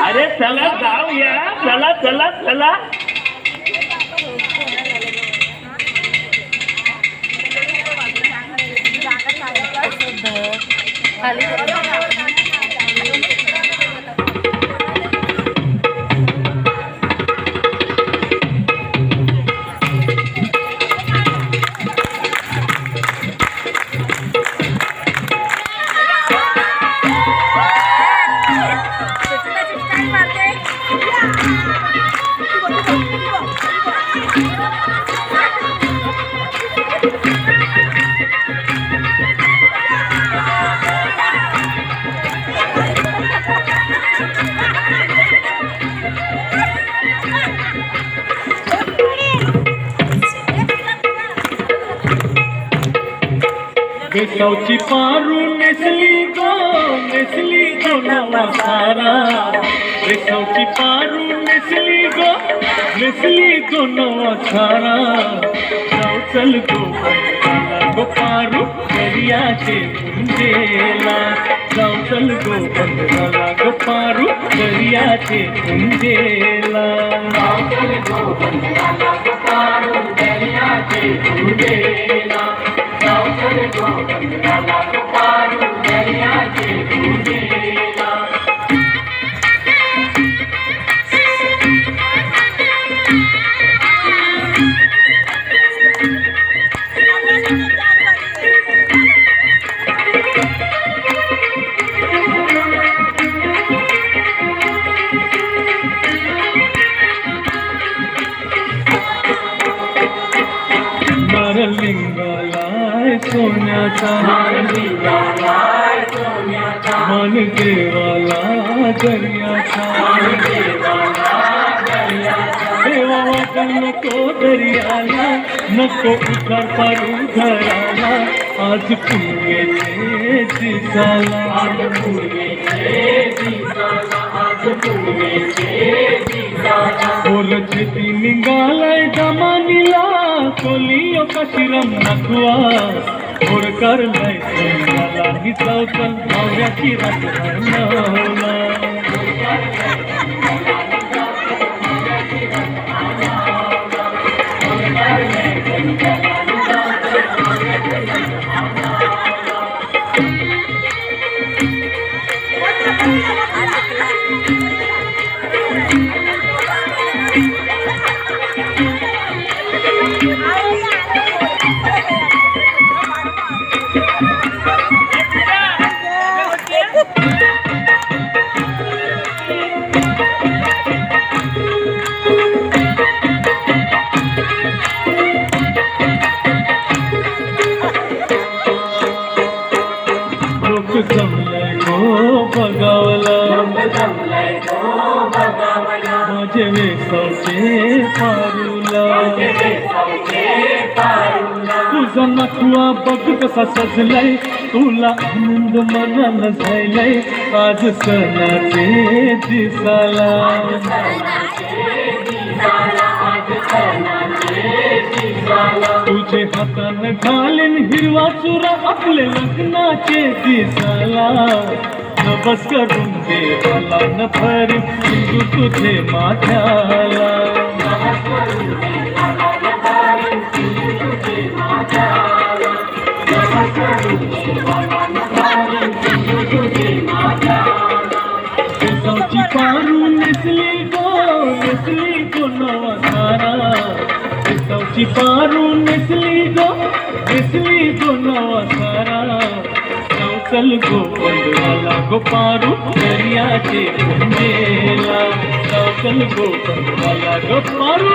अरे चला जाऊया, चला चला चला. बेसावची पारू नेसली गो नवा सारा. बेसावची पारू नेसली गो नवा सारा. जाऊ चल गो पारू दर्याचे कुंजेला. जाऊ चल गो पारू दर्याचे कुंजेला. जाऊ चल गो पारू दर्याचे कुंजेला. लिंगालाय सोन्याचा मन देवाला दर्याचा. देवा वाटल नको दर्याला, नको उतार पारू घराला. आज पूर्वेचे दिसाला. ओरचेती निघालाय जमानीला. कोलियो का शिरम नखवा ओर करलाय सोन्याला. ही चौचल मावऱ्याची रात हरवला. जमलंय गो बगावला. माझे वेसावचे पारूला. तुझा नखवा बघ कसा सजलाय. तुला आनंद मनाला झालाय. आज सणाचे दिसाला. तुझे हातान घालेन हिरवा चुरा आपले लग्नाचे दिसाला. न बस करून देवाला न भरीन सिंधू तुझे माझ्याला. बेसावची पारू नेसली गो नवा सारा. बेसावची पारू नेसली गो नवा सारा. जाऊ चल गो पंधराला गो पारू दर्याचे कुंजेला. जाऊ चल गो पंधराला गो पारू.